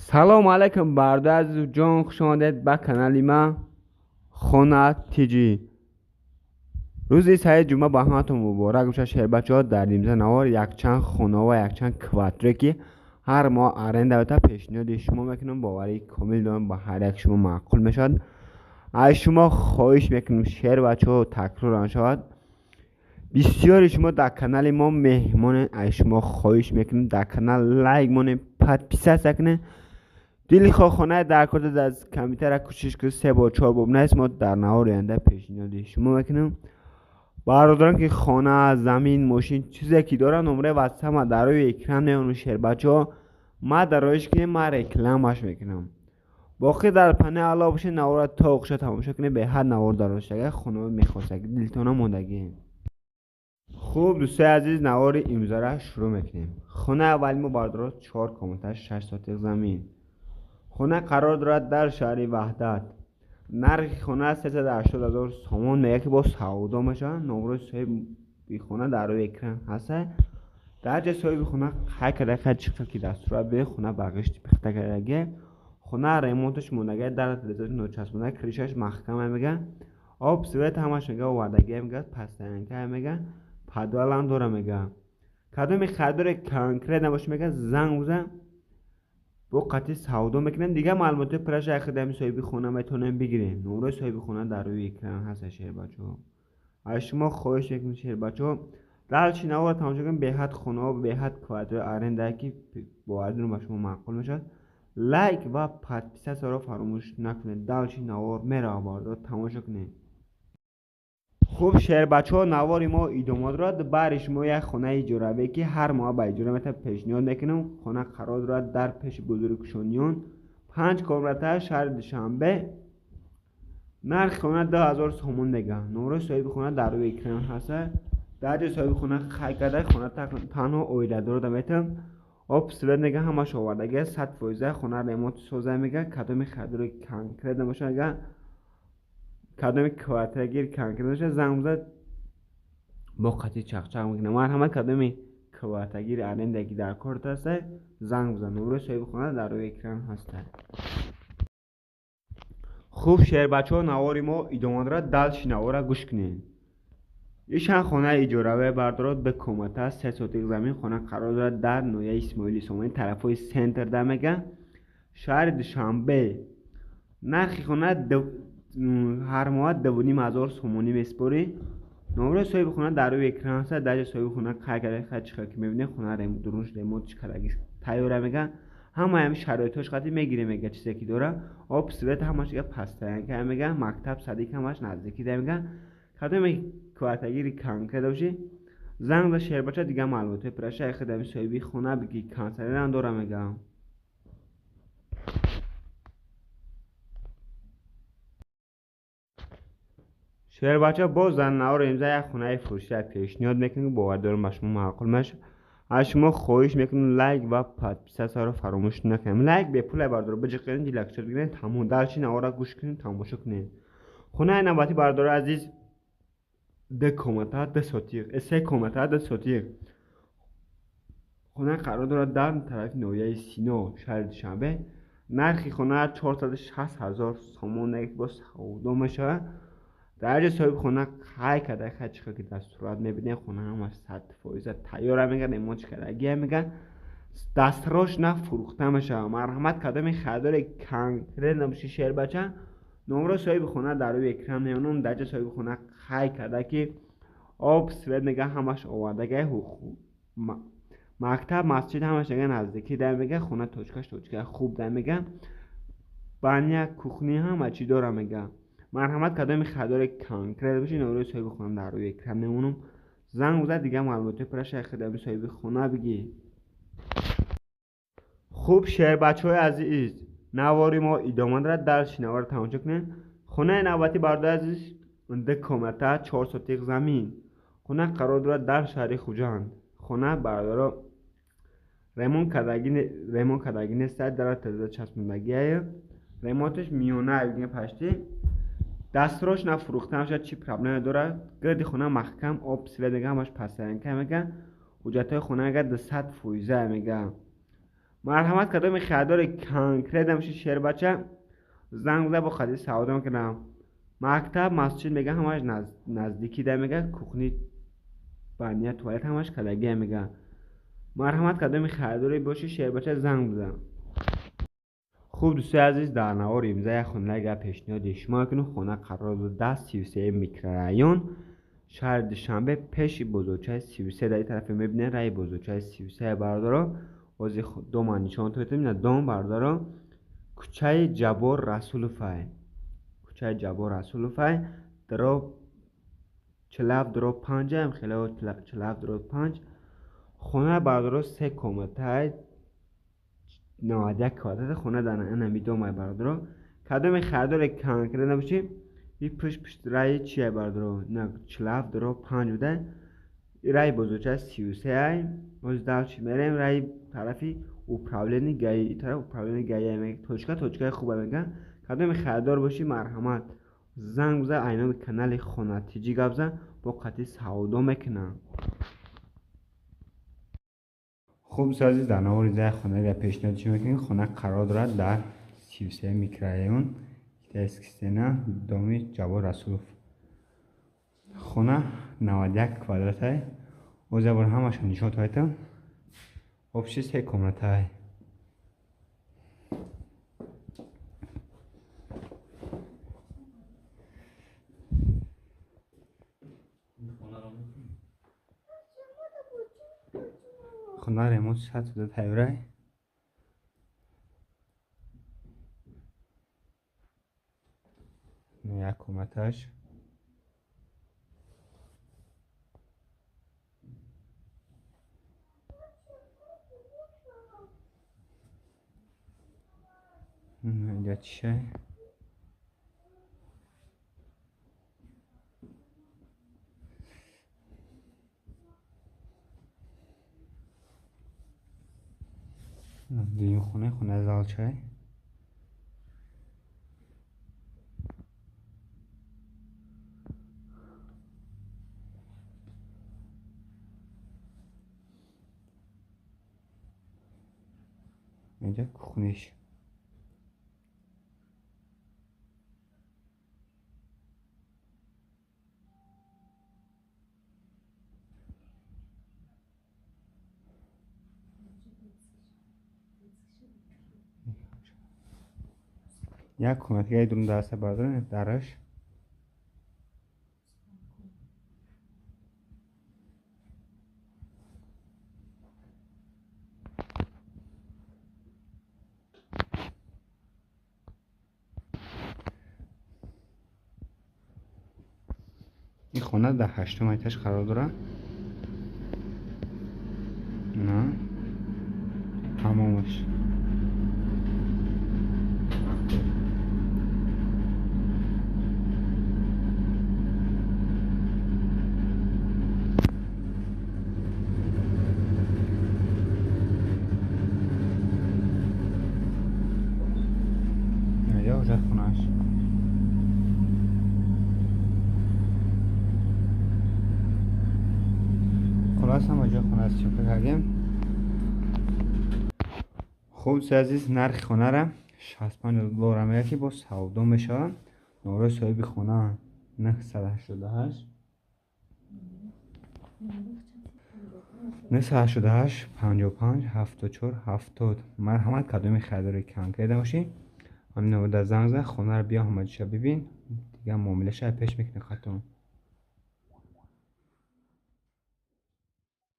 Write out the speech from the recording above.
سلام علیکم برادر عزیز جان، خوش آمدید به کانال ما خانه تیجی. روزی سعید جمعه با همتون مبارک باشه. شهر بچه ها در نیمزه نوار یک چند خانه و یک چند کواتره که هر ماه ارنده بتا پیشنهاد شما میکنم، باوری کامل دارم با هر یک شما معقول میشد. از شما خواهش میکنم شهر بچه ها تکرار شود. بسیاری شما در کانال ما مهمان، از شما خواهش میکنم در کانال لایک مونه، پد پیسه سکنه دیلی خانه در کرده از کامپیوتر کوشش که 3 با 4 باب نیست. ما در نهار آینده پیشنهاد شما میکنم برادران که خانه، زمین، ماشین چیزی که دارن نمره واتساپ ما در روی اکران نیون شهر بچه ها ما در رویش که ما رکلامش میکنم. باقی در پنه علا باشه نوار تا اخشه تماشا کنه به حد نوار داشته اگر خانه میخواست اگر دلتون موندگی. خوب دوستای عزیز، نوار امضا را شروع میکنیم. خانه اولی ما برادران 4 کامنتر 6 ساعت زمین. خانه قرار دارد در شهر وحدت. نرخ خانه 380,000 سومون میگه که با سودا میشه. نمره صاحب خانه در روی اکران هست. درجه صاحب خانه خیلی کده چیکار که دستور به خانه برگشت پخته کرده. خانه ریمونتش مونده در تلویزیون نوچسبونده، کلیشش محکمه میگه. آب سویت همش میگه و وردگی میگه، پستنکه میگه، پدوال هم داره میگه. کدوم خردار کانکریت نباشه میگه زنگ بزن با قطعی سودا میکنن دیگه. معلومات پرش اخدامی صاحب خونه میتونن بگیرین. نمره صاحب خونه در روی اکران هست شهر بچه‌ها. از شما خواهش میکنم شهر بچه‌ها در شنوار تماشا کنید. به حد خونه و به حد کوادر ارنده که با ادون با شما معقول میشد. لایک و پادپیس را فراموش نکنید. در شنوار میره آورد تماشا کنید. خوب شهر بچه ها نواری ما ایداماد را برش ما یک خونه اجاره که هر ماه با اجاره میتونم پیشنهاد میکنم. خونه قرار دارد در پیش بزرگشانیان 5 کامرته شهر دوشنبه. نرخ خونه 10,000 سومون میگه. نمره صاحب خونه در روی اکران هست. درجه صاحب خونه خیلی کده خونه تنها اویده دارد میتونم آب سوید میگه همش آوردگه 100% خونه ریمونت سوزه میگه. کدوم خدر کانکریت نمیشه میگه. کدوم کواترگیر کانکریت زنگ زد با قطعی چخچخ میکنه. مرحمت کدوم کواترگیر ارندگی در کارت هست زنگ بزن. نمره صاحب خونه در روی اکران هست. خوب شهر بچه ها نواری ما ادامه را دلش نوارا گوش کنین. ایشان خانه اجاره بردارد به کمت است. 3 سوتیک زمین خانه قرار دارد در نویه اسماعیلی سومانی طرف های سنتر ده میگه شهر دوشنبه. نرخ خانه هر ماه 2,500 سومانی میسپاری. نمره صاحب خونه در روی اکران هست. درجه صاحب خونه چیکار که میبینه خونه درونش ریموت چیکارگی تیاره میگه. همه شرایطش قطعی میگیره میگه چیزی که داره. آب سویت همش یه پستن که میگه. مکتب صدیق همش نزدیکی ده میگه. کدوم کواتگیری کانکریت باشه زنگ به شهر بچه دیگه معلومات پرش خدمت صاحبی خونه بگی کانسلر هم داره میگه. شهر بچه باز در نهار امضا یک خونه فروشی پیشنهاد میکنه. باور دارم به شما معقول میشه. از شما خواهش میکنم لایک و پادپیس رو فراموش نکنید. لایک به پول بردار بجقین دی لکچر بگیرین تمام درچی نوارا گوش کنین تماشا کنین. خونه نوبتی بردار عزیز ده کمتا ده سوتیق 3 کمتا ده سوتیق. خونه قرار دارد در طرف نویه سینا شهر دوشنبه. نرخ خونه 460,000 سومون یک با سودا میشه. درجه صاحب خونه خیلی کده خیلی چیکار که دستورات میبینه. خونه هم از 100% تیاره میگه. ایمان چیکارگی میگه دستراش نه فروخته میشه. مرحمت کدام خدار کانکریت نمیشه شهر بچه. نمره صاحب خونه در روی اکران میونم. درجه صاحب خونه خیلی کده که آب سوید میگه همش آوردگه مکتب مسجد همش میگه نزدیکی ده میگه. خونه توچکه خوب ده میگه. بانیا کوخنی هم چی داره میگه. مرحمت کدام خدار کانکریت باشه. نمره صاحب خونه در روی اکران میمونم. زنگ بزن دیگه معلومات پرش خدمت صاحب خونه بگی. خوب شهر بچه های عزیز نواری ما ادامه دارد. در شنوار تماشا کنین. خونه نوبتی برادر عزیز ده کمته 4 سوتیق زمین. خونه قرار دارد در شهر خوجند. خونه برادر ریمون کدگی نیست در تلویزیون چسبوندگی. ریموتش میونه دیگه پشتی دستراش نفروخته میشه. چی پرابلم داره. گردی خونه محکم آب سوید میگه همش پسترنکه میگه. حجت های خونه اگر 100% میگه. مرحمت کدام خیادار کنکره دمشی شهر بچه زنگ زده با خدی سعوده میکنم مکتب مسجد میگه همش نزدیکی ده میگه کوخنی بانیه توالت همش کلگی میگه مرحمت کدام خیاداری باشی شهر بچه زنگ بزن. خوب دوستای عزیز در نوار امضای خونه پیشنهاد شما کنم خونه قرار بود 1033 میکرورایون شهر دوشنبه پیش بزرگچه 33 در این طرف میبینه رای بزرگچه 33 بردارا از دو مانی چون تو نه دوم بردارا کوچه جبار رسول فای کوچه جبار رسول فای درو 45 هم خیلی 45 خونه بردارا 3 کمته 91 کادر خونه دانه انمی دو مای بردارو کدام خیادار کن کرده نباشی این پشت رای چیه بردارو نه 45 بوده رای بزرگتر 33 ای از دلچی میریم رای طرفی اوپراولینی گایی طرف اوپراولینی گایی میگه توچکه خوبه میگه کدام خیادار باشی مرحمت زنگ بزن اینو کانال خونه تیجی گبزن با قطعی سعودا میکنم. خوب سازی در نوار زای خونه را پیشنهاد چی میکنین خونه قرار دارد در 33 میکرایون اسکستینا دومی جبار رسولوف خونه 91 kvadratای o zabor همش نشون هایتم option 3 کمرتای خونه ریموت 7 تایورای یک کمرتاش اینجا چیه دویم خونه زالچای اینجا خونش یک کمرتگاه درون دسته بردارن درش این خونه در 8 ایتاژ قرار داره نه تمامش اینجا اجازه خونهش خلاص هم اجازه خونه است چون کردیم. خوب عزیز نرخ خونه را 65 دلار امریکی با سعودا میشه نوره صاحب خونه 988 988 55 74 70 مرحمت کدوم خیاداری کم کرده باشی همین نوره در زنگ زن خونه را بیا همه چیز ببین دیگه معامله شاید پیش میکنه خطون.